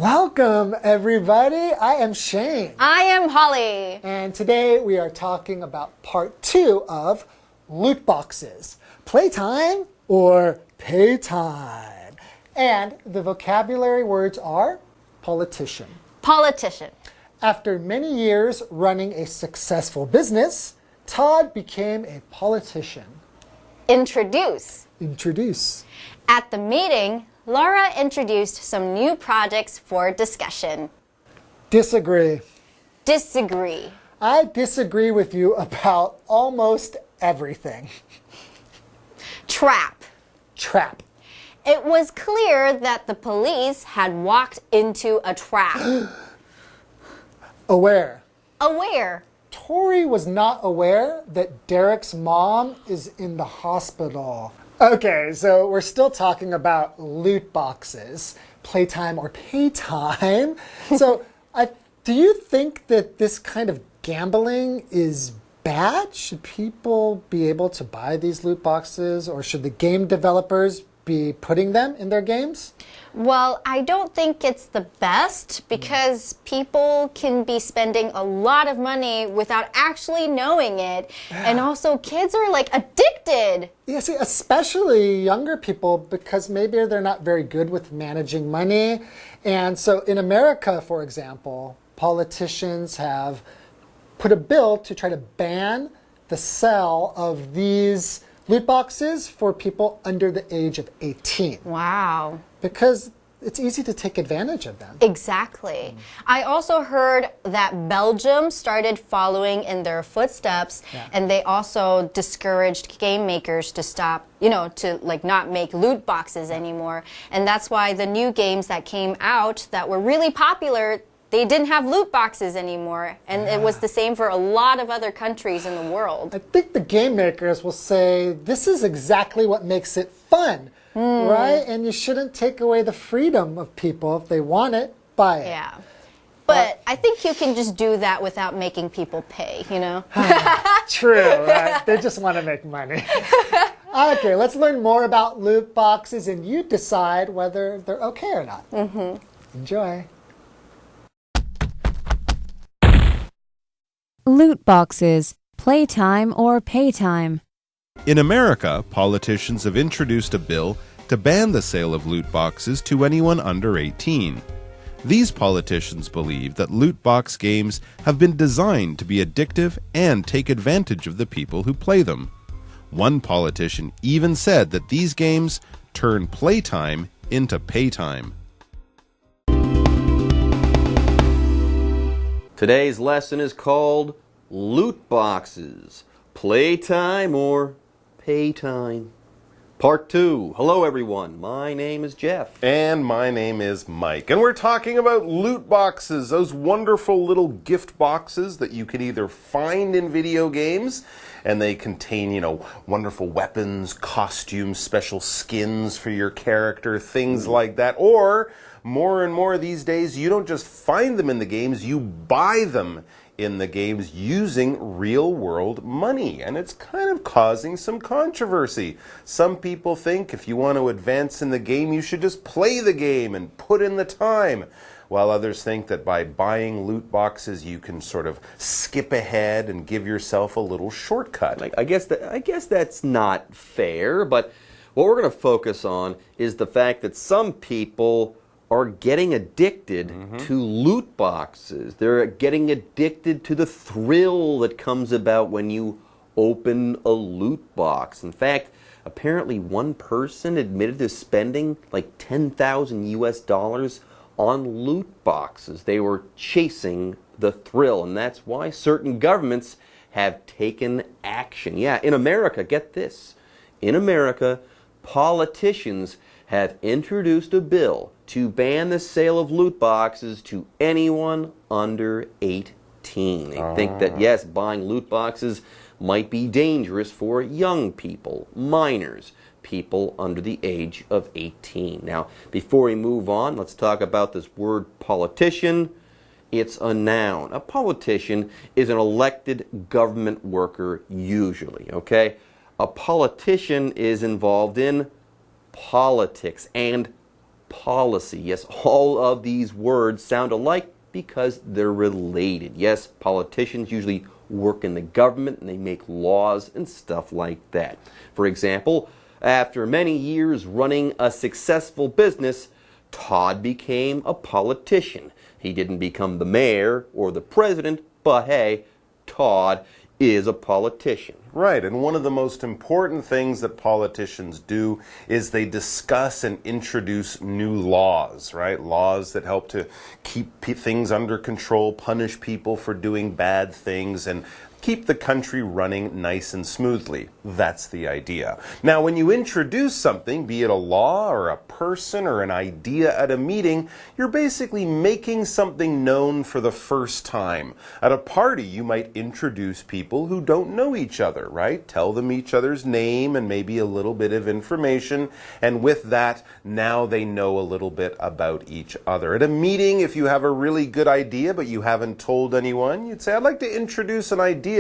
Welcome, everybody. I am Shane. I am Holly. And today we are talking about part 2 of loot boxes. Playtime or pay time. And the vocabulary words are politician. Politician. After many years running a successful business, Todd became a politician. Introduce. Introduce. At the meeting, Laura introduced some new projects for discussion. Disagree. Disagree. I disagree with you about almost everything. Trap. Trap. It was clear that the police had walked into a trap. Aware. Aware. Tori was not aware that Derek's mom is in the hospital. Okay, so we're still talking about loot boxes, playtime or pay time. So do you think that this kind of gambling is bad? Should people be able to buy these loot boxes, or should the game developers be putting them in their games? Well, I don't think it's the best because people can be spending a lot of money without actually knowing it. And also kids are like addicted. Yeah, see, especially younger people, because maybe they're not very good with managing money. And so in America, for example, politicians have put a bill to try to ban the sale of these loot boxes for people under the age of 18. Wow. Because it's easy to take advantage of them. Exactly. I also heard that Belgium started following in their footsteps, and they also discouraged game makers to stop, to like not make loot boxes anymore. And that's why the new games that came out that were really popular, they didn't have loot boxes anymore. And it was the same for a lot of other countries in the world. I think the game makers will say, this is exactly what makes it fun, right? And you shouldn't take away the freedom of people. If they want it, buy it. Yeah. But I think you can just do that without making people pay, True, right? They just want to make money. Okay, let's learn more about loot boxes, and you decide whether they're okay or not. Enjoy. Loot boxes, playtime or pay time. In America, politicians have introduced a bill to ban the sale of loot boxes to anyone under 18. These politicians believe that loot box games have been designed to be addictive and take advantage of the people who play them. One politician even said that these games turn playtime into paytime. Today's lesson is called Loot Boxes, Playtime or Paytime. Part 2. Hello everyone, my name is Jeff. And my name is Mike. And we're talking about loot boxes, those wonderful little gift boxes that you could either find in video games, and they contain, wonderful weapons, costumes, special skins for your character, things like that. Or more and more these days, you don't just find them in the games, you buy them in the games using real-world money. And it's kind of causing some controversy. Some people think if you want to advance in the game, you should just play the game and put in the time. While others think that by buying loot boxes, you can sort of skip ahead and give yourself a little shortcut. I guess that's not fair, but what we're going to focus on is the fact that some people are getting addicted to loot boxes. They're getting addicted to the thrill that comes about when you open a loot box. In fact, apparently one person admitted to spending like $10,000 on loot boxes. They were chasing the thrill, and that's why certain governments have taken action. Yeah, in America, get this. In America, politicians have introduced a bill to ban the sale of loot boxes to anyone under 18. They think that, yes, buying loot boxes might be dangerous for young people, minors, people under the age of 18. Now, before we move on, let's talk about this word politician. It's a noun. A politician is an elected government worker usually, okay? A politician is involved in politics and policy. Yes, all of these words sound alike because they're related. Yes, politicians usually work in the government and they make laws and stuff like that. For example, after many years running a successful business, Todd became a politician. He didn't become the mayor or the president, but hey, Todd is a politician. Right, and one of the most important things that politicians do is they discuss and introduce new laws, right? Laws that help to keep things under control, punish people for doing bad things, and keep the country running nice and smoothly. That's the idea. Now, when you introduce something, be it a law or a person or an idea at a meeting, you're basically making something known for the first time. At a party, you might introduce people who don't know each other, right? Tell them each other's name and maybe a little bit of information, and with that, now they know a little bit about each other. At a meeting, if you have a really good idea but you haven't told anyone, you'd say, I'd like to introduce an idea,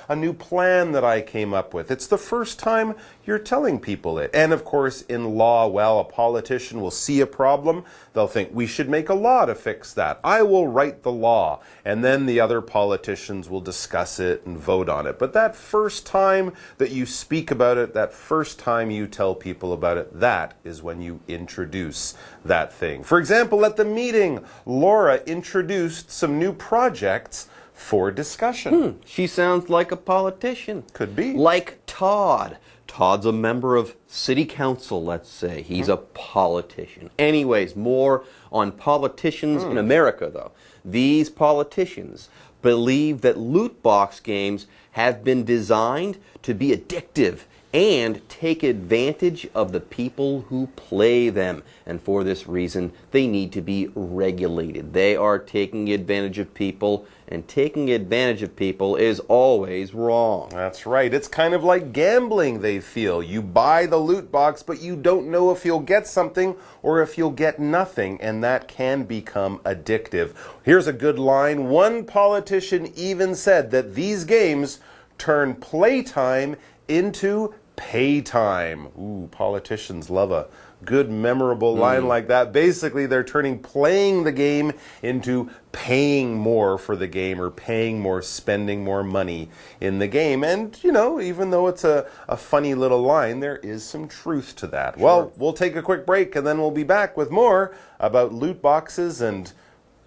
a new plan that I came up with. It's the first time you're telling people it. And of course, in law, well, a politician will see a problem. They'll think, we should make a law to fix that. I will write the law. And then the other politicians will discuss it and vote on it. But that first time that you speak about it, that first time you tell people about it, that is when you introduce that thing. For example, at the meeting, Laura introduced some new projects for discussion. She sounds like a politician. Could be. Like Todd. Todd's a member of city council, let's say. He's a politician. Anyways, more on politicians in America, though. These politicians believe that loot box games have been designed to be addictive and take advantage of the people who play them. And for this reason, they need to be regulated. They are taking advantage of people, and taking advantage of people is always wrong. That's right. It's kind of like gambling, they feel. You buy the loot box, but you don't know if you'll get something or if you'll get nothing, and that can become addictive. Here's a good line. One politician even said that these games turn playtime into pay time. Ooh, politicians love a good memorable line like that. Basically, they're turning playing the game into paying more for the game, or paying more, spending more money in the game. And, you know, even though it's a funny little line, there is some truth to that. Sure. Well, we'll take a quick break and then we'll be back with more about loot boxes and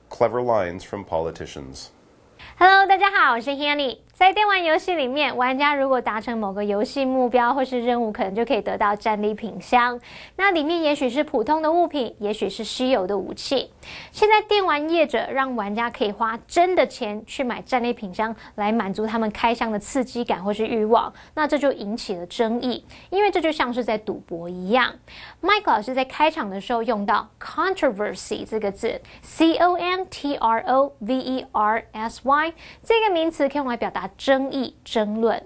clever lines from politicians. Hello， 大家好，我是 Hanny。在电玩游戏里面，玩家如果达成某个游戏目标或是任务，可能就可以得到战利品箱。那里面也许是普通的物品，也许是稀有的武器。现在电玩业者让玩家可以花真的钱去买战利品箱，来满足他们开箱的刺激感或是欲望。那这就引起了争议，因为这就像是在赌博一样。Mike 老师在开场的时候用到 controversy 这个字 ，C-O-N-T-R-O-V-E-R-S-Y 这个名词可以用来表达争议、争论。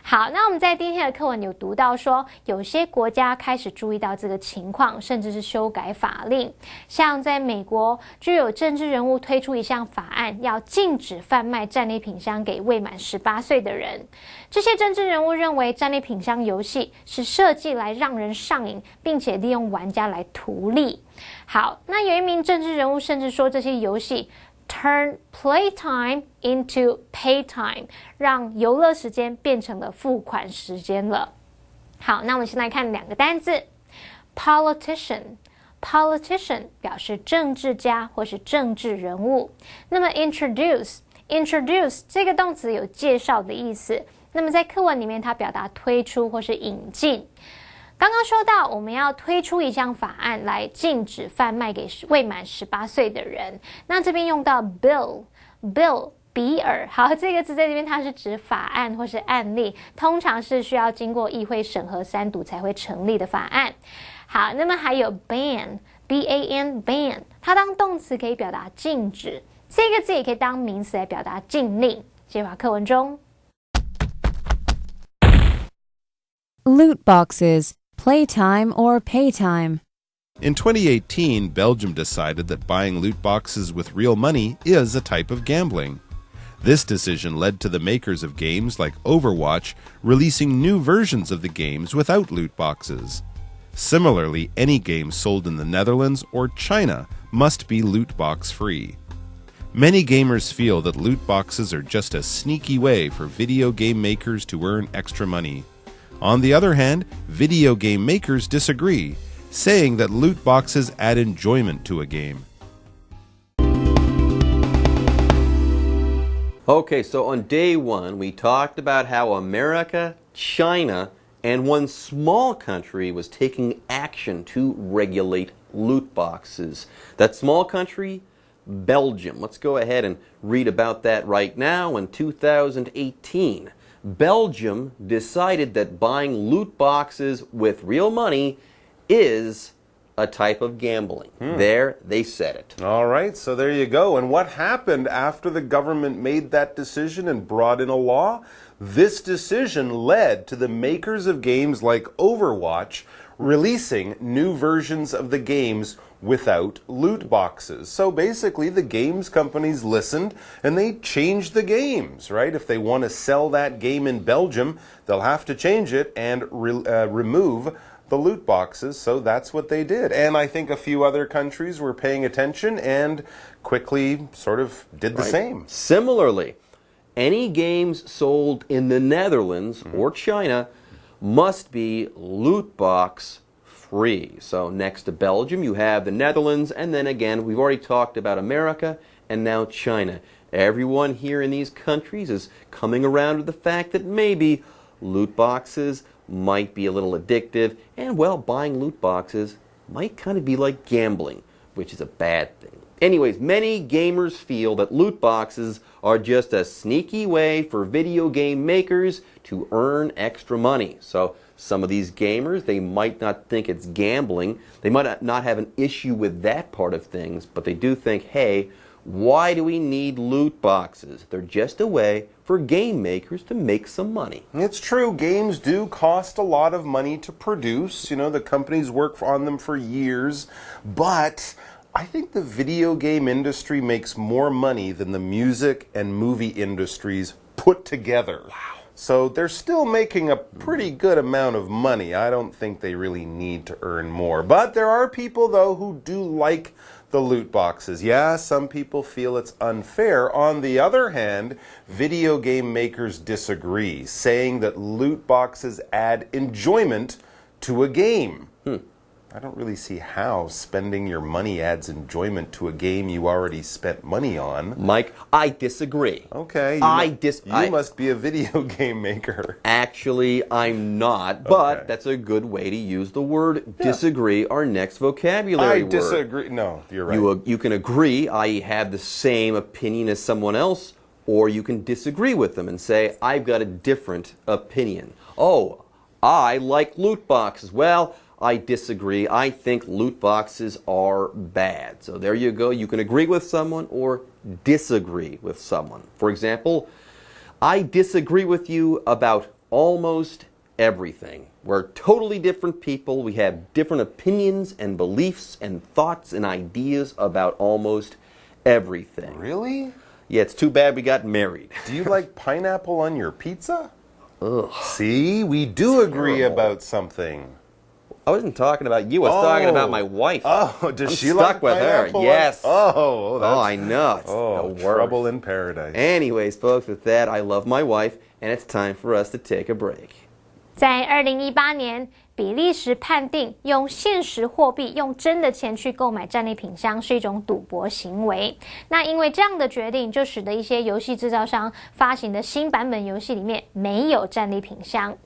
好，那我们在今天的课文有读到说，有些国家开始注意到这个情况，甚至是修改法令。像在美国，就有政治人物推出一项法案，要禁止贩卖战利品箱给未满18岁的人。这些政治人物认为，战利品箱游戏是设计来让人上瘾，并且利用玩家来图利。好，那有一名政治人物甚至说，这些游戏turn playtime into pay time， 让游乐时间变成了付款时间了。好，那我们先来看两个单字 politician 表示政治家或是政治人物。那么 introduce 这个动词有介绍的意思，那么在课文里面它表达推出或是引进。刚刚说到我们要推出一项法案来禁止贩卖给未满18岁的人，那这边用到 bill 比尔，好，这个字在这边它是指法案或是案例，通常是需要经过议会审核3读才会成立的法案。好，那么还有 ban ban 它当动词可以表达禁止，这个字也可以当名词来表达禁令。接回课文中 Loot boxes, playtime or paytime. In 2018, Belgium decided that buying loot boxes with real money is a type of gambling. This decision led to the makers of games like Overwatch releasing new versions of the games without loot boxes. Similarly, any game sold in the Netherlands or China must be loot box free. Many gamers feel that loot boxes are just a sneaky way for video game makers to earn extra money. On the other hand, video game makers disagree, saying that loot boxes add enjoyment to a game. Okay, so on day one, we talked about how America, China, and one small country was taking action to regulate loot boxes. That small country, Belgium. Let's go ahead and read about that right now. In 2018, Belgium decided that buying loot boxes with real money is a type of gambling. There, they said it. All right, so there you go. And what happened after the government made that decision and brought in a law? This decision led to the makers of games like Overwatch releasing new versions of the games without loot boxes. So basically, the games companies listened and they changed the games, right? If they want to sell that game in Belgium, they'll have to change it and remove the loot boxes. So that's what they did. And I think a few other countries were paying attention and quickly sort of did the same. Similarly, any games sold in the Netherlands or China must be loot box free. So next to Belgium, you have the Netherlands, and then again, we've already talked about America and now China. Everyone here in these countries is coming around to the fact that maybe loot boxes might be a little addictive, and well, buying loot boxes might kind of be like gambling, which is a bad thing. Anyways, many gamers feel that loot boxes are just a sneaky way for video game makers to earn extra money. So some of these gamers, they might not think it's gambling. They might not have an issue with that part of things, but they do think, hey, why do we need loot boxes? They're just a way for game makers to make some money. It's true. Games do cost a lot of money to produce. You know, the companies work on them for years. But I think the video game industry makes more money than the music and movie industries put together. Wow. So they're still making a pretty good amount of money. I don't think they really need to earn more. But there are people, though, who do like the loot boxes. Yeah, some people feel it's unfair. On the other hand, video game makers disagree, saying that loot boxes add enjoyment to a game. I don't really see how spending your money adds enjoyment to a game you already spent money on. Mike, I disagree. Okay, you must be a video game maker. Actually, I'm not, but that's a good way to use the word disagree, our next vocabulary word. I disagree. No, you're right. You can agree, I have the same opinion as someone else, or you can disagree with them and say, I've got a different opinion. Oh, I like loot boxes. Well, I disagree. I think loot boxes are bad. So there you go. You can agree with someone or disagree with someone. For example, I disagree with you about almost everything. We're totally different people. We have different opinions and beliefs and thoughts and ideas about almost everything. Really? Yeah, it's too bad we got married. Do you like pineapple on your pizza? Ugh. See, we do agree about something. I wasn't talking about you. I was talking about my wife. Oh, does I'm she stuck like with her? pineapple? Yes. Oh, I know. It's the worst. Trouble in paradise. Anyways, folks, with that, I love my wife, and it's time for us to take a break. 在2018年，比利时判定用现实货币、用真的钱去购买战利品箱是一种赌博行为。那因为这样的决定，就使得一些游戏制造商发行的新版本游戏里面没有战利品箱。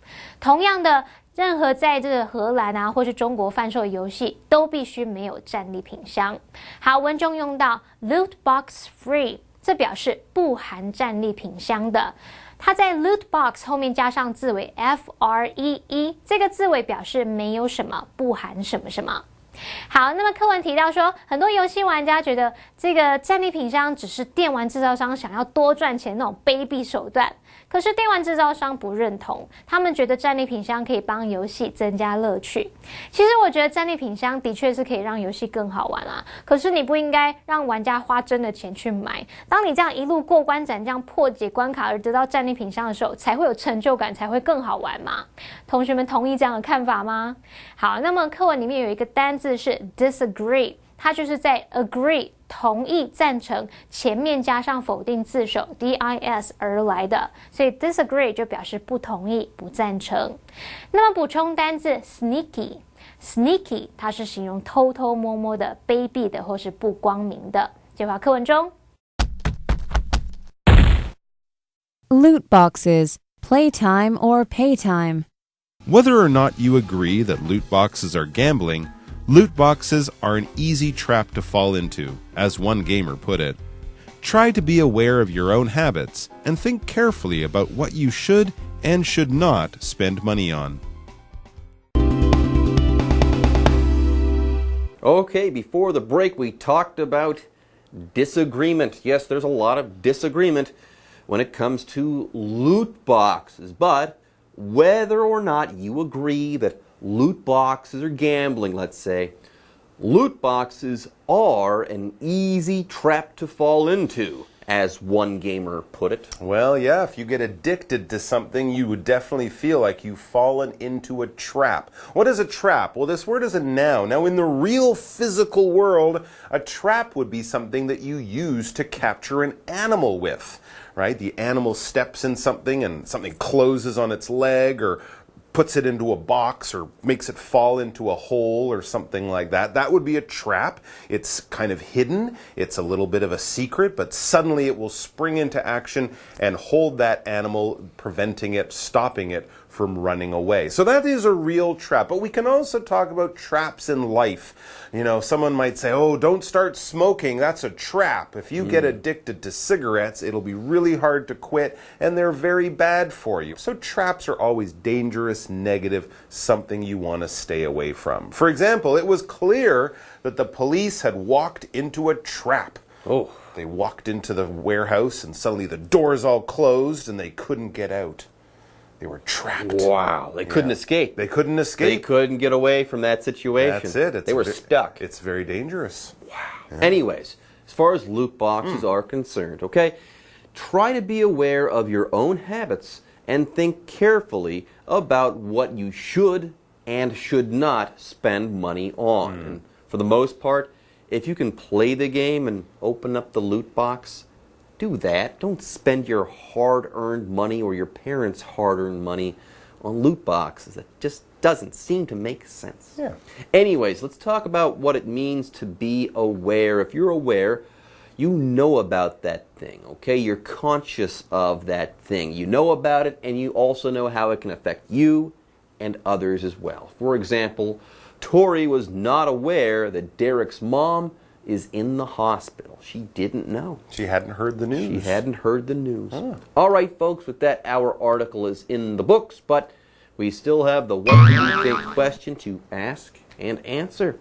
同样的，任何在这个荷兰啊或是中国贩售的游戏都必须没有战利品箱。好，文中用到 loot box free， 这表示不含战利品箱的。它在 loot box 后面加上字尾 free， 这个字尾表示没有什么，不含什么什么。好，那么课文提到说，很多游戏玩家觉得这个战利品箱只是电玩制造商想要多赚钱那种卑鄙手段。可是电玩制造商不认同，他们觉得战利品箱可以帮游戏增加乐趣。其实我觉得战利品箱的确是可以让游戏更好玩啊，可是你不应该让玩家花真的钱去买。当你这样一路过关斩将破解关卡而得到战利品箱的时候，才会有成就感，才会更好玩嘛。同学们同意这样的看法吗？好，那么课文里面有一个单字是 disagree， 它就是在 agree 同意赞成前面加上否定字首 dis 而来的，所以 disagree 就表示不同意、不赞成。那么补充单字 sneaky， 它是形容偷偷摸摸的、卑鄙的或是不光明的。这话课文中 Loot boxes, playtime or paytime. Whether or not you agree that loot boxes are gambling, loot boxes are an easy trap to fall into, as one gamer put it. Try to be aware of your own habits and think carefully about what you should and should not spend money on. Okay, before the break we talked about disagreement. Yes, there's a lot of disagreement when it comes to loot boxes, but whether or not you agree that loot boxes are gambling, let's say, loot boxes are an easy trap to fall into, as one gamer put it. Well, yeah, if you get addicted to something, you would definitely feel like you've fallen into a trap. What is a trap? Well, this word is a noun. Now, in the real physical world, a trap would be something that you use to capture an animal with, right? The animal steps in something and something closes on its leg or puts it into a box or makes it fall into a hole or something like that. That would be a trap. It's kind of hidden. It's a little bit of a secret, but suddenly it will spring into action and hold that animal, preventing it, stopping it from running away. So that is a real trap. But we can also talk about traps in life. You know, someone might say, oh, don't start smoking. That's a trap. If you get addicted to cigarettes, it'll be really hard to quit, and they're very bad for you. So traps are always dangerous, negative, something you want to stay away from. For example, it was clear that the police had walked into a trap. Oh. They walked into the warehouse, and suddenly the doors all closed, and they couldn't get out. They were trapped. Wow, they couldn't escape. They couldn't escape. They couldn't get away from that situation. That's it. They were stuck. It's very dangerous. Wow. Yeah. Anyways, as far as loot boxes are concerned, okay, try to be aware of your own habits and think carefully about what you should and should not spend money on. And for the most part, if you can play the game and open up the loot box, do that. Don't spend your hard-earned money or your parents' hard-earned money on loot boxes. That just doesn't seem to make sense. Yeah. Anyways, let's talk about what it means to be aware. If you're aware, you know about that thing, okay? You're conscious of that thing. You know about it, and you also know how it can affect you and others as well. For example, Tori was not aware that Derek's mom is in the hospital. She didn't know. She hadn't heard the news. She hadn't heard the news. All right, folks, with that, our article is in the books, but we still have the what do you think question to ask and answer.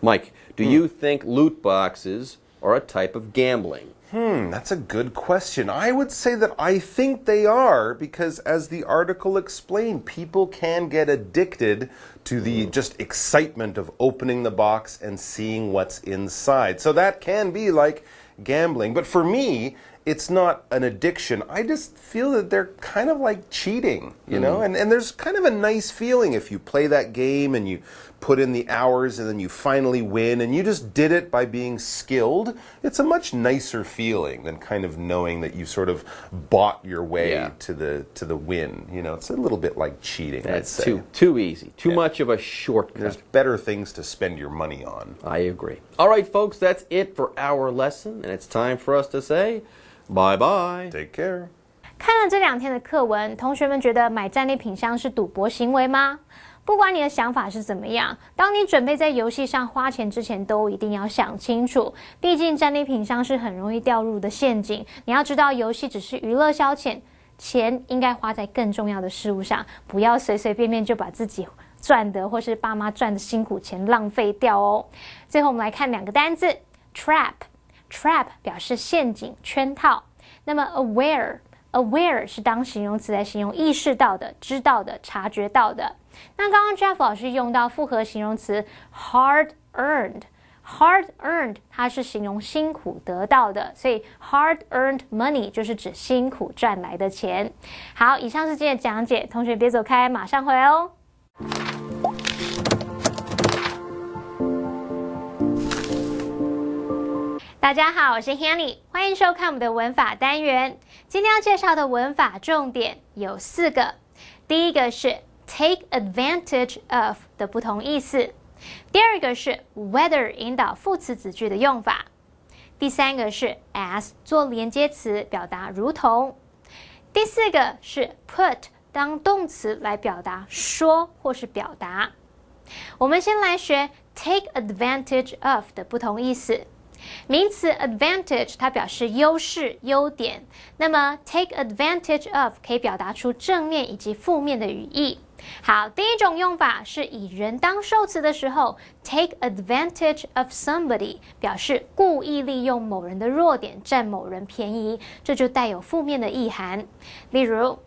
Mike, do you think loot boxes are a type of gambling? That's a good question. I would say that I think they are because, as the article explained, people can get addicted to the just excitement of opening the box and seeing what's inside. So that can be like gambling. But for me, it's not an addiction. I just feel that they're kind of like cheating, you know? And there's kind of a nice feeling if you play that game and you put in the hours and then you finally win and you just did it by being skilled. It's a much nicer feeling than kind of knowing that you sort of bought your way to the win. You know, it's a little bit like cheating, That's I'd say. too easy. Too much of a shortcut. There's better things to spend your money on. I agree. All right, folks, that's it for our lesson, and it's time for us to say bye-bye. Take care. 看了这2天的课文，同学们觉得买战利品箱是赌博行为吗？不管你的想法是怎么样，当你准备在游戏上花钱之前，都一定要想清楚。毕竟战利品箱是很容易掉入的陷阱。你要知道，游戏只是娱乐消遣，钱应该花在更重要的事物上，不要随随便便就把自己赚的或是爸妈赚的辛苦钱浪费掉哦。最后我们来看2个单字 ，trap 表示陷阱、圈套。那么 aware aware 是当形容词来形容意识到的、知道的、察觉到的。那刚刚 Jeff 老师用到复合形容词 hard earned。Hard earned 它是形容辛苦得到的，所以 hard earned money 就是指辛苦赚来的钱。好，以上是今天的讲解，同学别走开，马上回来哦。大家好，我是 Hanny， 欢迎收看我们的文法单元。今天要介绍的文法重点有4个，第一个是 take advantage of 的不同意思。第二个是 whether 引导副词子句的用法，第三个是 as 做连接词表达如同，第4个是 put 当动词来表达说或是表达。我们先来学 take advantage of 的不同意思。名词 advantage 它表示优势、优点，那么 take advantage of 可以表达出正面以及负面的语义。好，第一种用法是以人当受词的时候 take advantage of somebody 表示故意利用某人的弱点占某人便宜，这就带有负面的意涵。例如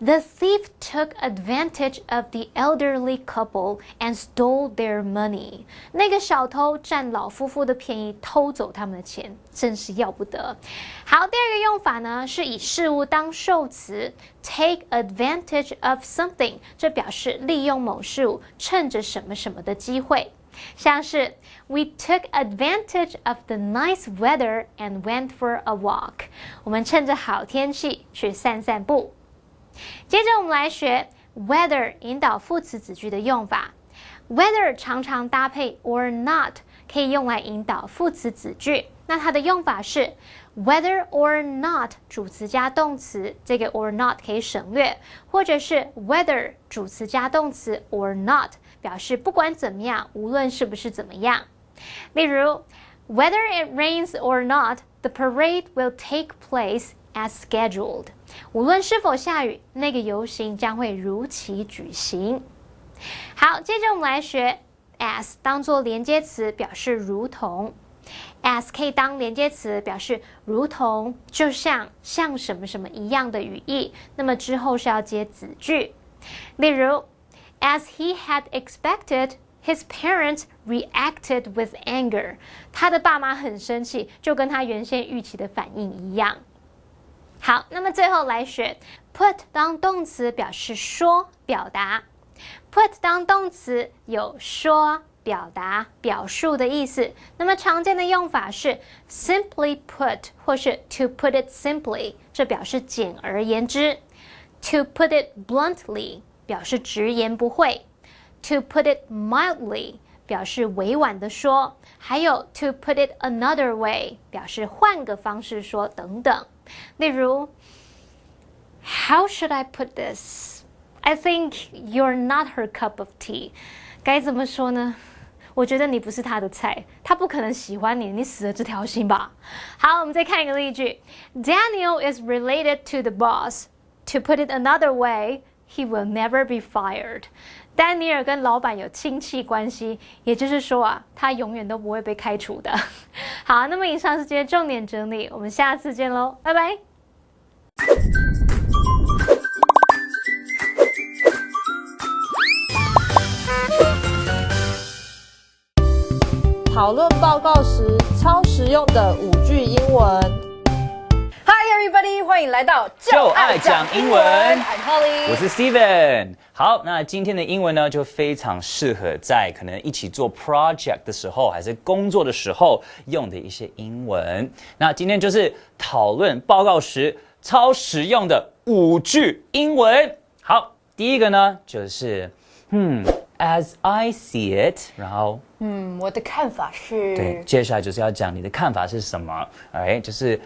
The thief took advantage of the elderly couple and stole their money. 那个小偷占老夫妇的便宜，偷走他们的钱，真是要不得。好，第二个用法呢，是以事物当受词 take advantage of something， 这表示利用某事物，趁着什么什么的机会。像是 We took advantage of the nice weather and went for a walk. 我们趁着好天气去散散步。接着我们来学 whether 引导副词子句的用法。whether 常常搭配 or not， 可以用来引导副词子句。那它的用法是 whether or not 主词加动词，这个 or not 可以省略，或者是 whether 主词加动词 or not 表示不管怎么样，无论是不是怎么样。例如 Whether it rains or not, the parade will take place as scheduled. 无论是否下雨，那个游行将会如期举行。好，接着我们来学 as 当作连接词，表示如同。as 可以当连接词，表示如同、就像、像什么什么一样的语义。那么之后是要接子句。例如 ，as he had expected, his parents reacted with anger. 他的爸妈很生气，就跟他原先预期的反应一样。好，那么最后来学 put 当动词，表示说、表达。put 当动词有说、表达、表述的意思。那么常见的用法是 simply put 或是 to put it simply， 这表示简而言之。to put it bluntly 表示直言不讳。to put it mildly 表示委婉的说。还有 to put it another way 表示换个方式说等等。例如 How should I put this?I think you're not her cup of tea. 该怎么说呢？我觉得你不是她的菜，她不可能喜欢你，你死了这条心吧。好，我们再看一个例句。Daniel is related to the boss. To put it another way, he will never be fired. 丹尼尔跟老板有亲戚关系，也就是说啊，他永远都不会被开除的。好，那么以上是今天重点整理，我们下次见喽，拜拜。讨论报告时超实用的5句英文。Hi everybody， 欢迎来到就爱讲英文。I'm Holly， 我是 Steven。好，那今天的英文呢，就非常适合在可能一起做 project 的时候，还是工作的时候用的一些英文。那今天就是讨论报告时超实用的5句英文。好，第一个呢就是As I see it， 然后我的看法是，对，接下来就是要讲你的看法是什么 ，alright， 就是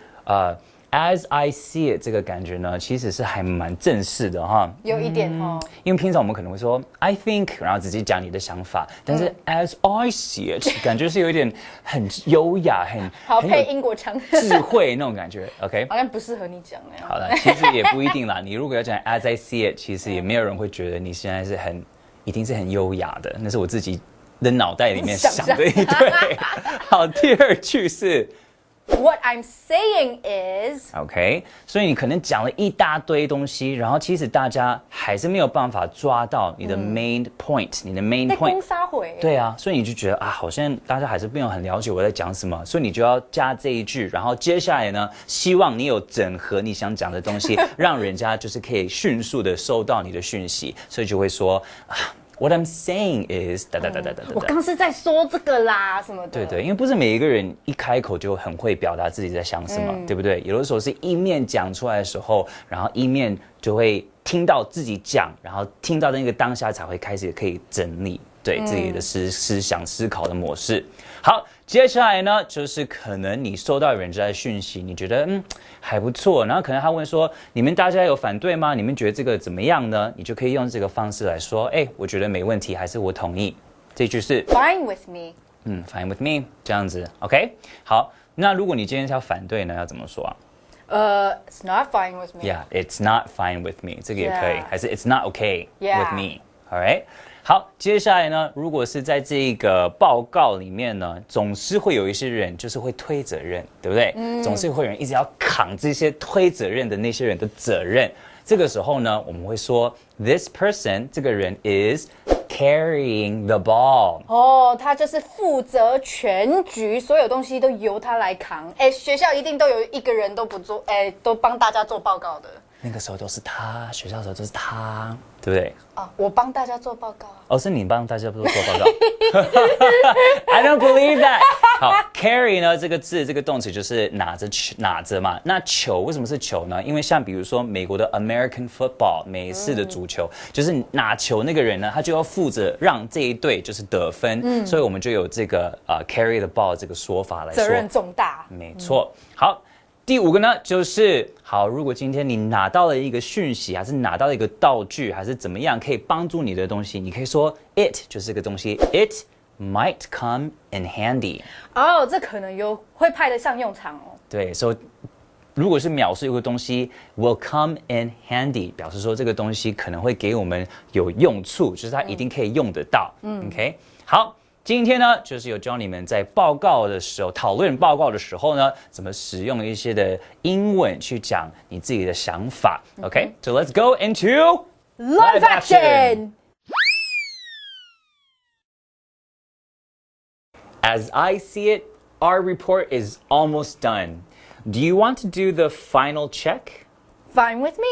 As I see it 这个感觉呢，其实是还蛮正式的哈，有一点哦，因为平常我们可能会说 I think， 然后直接讲你的想法，但是 As I see it 感觉是有一点很优雅，好配英国腔，智慧那种感觉 ，OK， 好像不适合你讲那样。好了，其实也不一定啦，你如果要讲 As I see it， 其实也没有人会觉得你现在是一定是很优雅的，那是我自己的脑袋里面想的一对。好，第二句是 What I'm saying is OK， 所以你可能讲了一大堆东西，然后其实大家还是没有办法抓到你的 main point，、你的 main 在 point 攻。杀回。对啊，所以你就觉得啊，好像大家还是没有很了解我在讲什么，所以你就要加这一句，然后接下来呢，希望你有整合你想讲的东西，让人家就是可以迅速的收到你的讯息，所以就会说啊。What I'm saying is 哒哒哒哒哒哒。我刚是在说这个啦，什么的。对对，因为不是每一个人一开口就很会表达自己在想什么，对不对？有的时候是一面讲出来的时候，然后一面就会听到自己讲，然后听到那个当下才会开始可以整理对自己的思想思考的模式。好，接下来呢，就是可能你收到人家的讯息，你觉得还不错，然后可能他问说，你们大家有反对吗？你们觉得这个怎么样呢？你就可以用这个方式来说，我觉得没问题，还是我同意。这句是 Fine with me。fine with me， 这样子 ，OK。好，那如果你今天要反对呢，要怎么说啊？It's not fine with me。 Yeah, it's not fine with me， 这个也可以， 还是 It's not okay Yeah. with me。All right。好，接下来呢，如果是在这个报告里面呢，总是会有一些人就是会推责任，对不对？总是会有人一直要扛这些推责任的那些人的责任。这个时候呢，我们会说 This person， 这个人 is carrying the ball。哦，他就是负责全局，所有东西都由他来扛。学校一定都有一个人都不做，都帮大家做报告的。那个时候都是他，学校的时候都是他，对不对？我帮大家做报告。哦，是你帮大家做报告。I don't believe that。好 ，carry 呢这个字，这个动词就是拿着嘛。那球为什么是球呢？因为像比如说美国的 American football 美式的足球，就是拿球那个人呢，他就要负责让这一队就是得分，所以我们就有这个carry the ball 这个说法来说，责任重大。没错。好。第五个呢，就是好，如果今天你拿到了一个讯息，还是拿到了一个道具，还是怎么样可以帮助你的东西，你可以说 it 就是个东西 ，it might come in handy。这可能会派得上用场哦。对，所以如果是描述一个东西 will come in handy， 表示说这个东西可能会给我们有用处，就是它一定可以用得到。OK， 好。今天呢，就是有教你们在报告的时候，讨论报告的时候呢，怎么使用一些的英文去讲你自己的想法。Okay, so let's go into live action. As I see it, our report is almost done. Do you want to do the final check? Fine with me.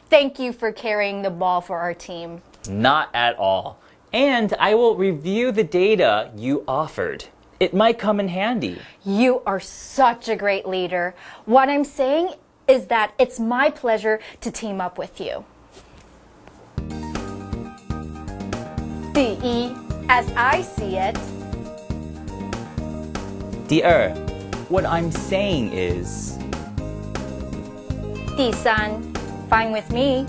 Thank you for carrying the ball for our team. Not at all. And I will review the data you offered. It might come in handy. You are such a great leader. What I'm saying is that it's my pleasure to team up with you. 第一, as I see it. 第二, what I'm saying is. 第三, fine with me.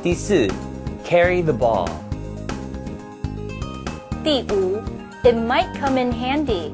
第四, carry the ball. 第五, it might come in handy.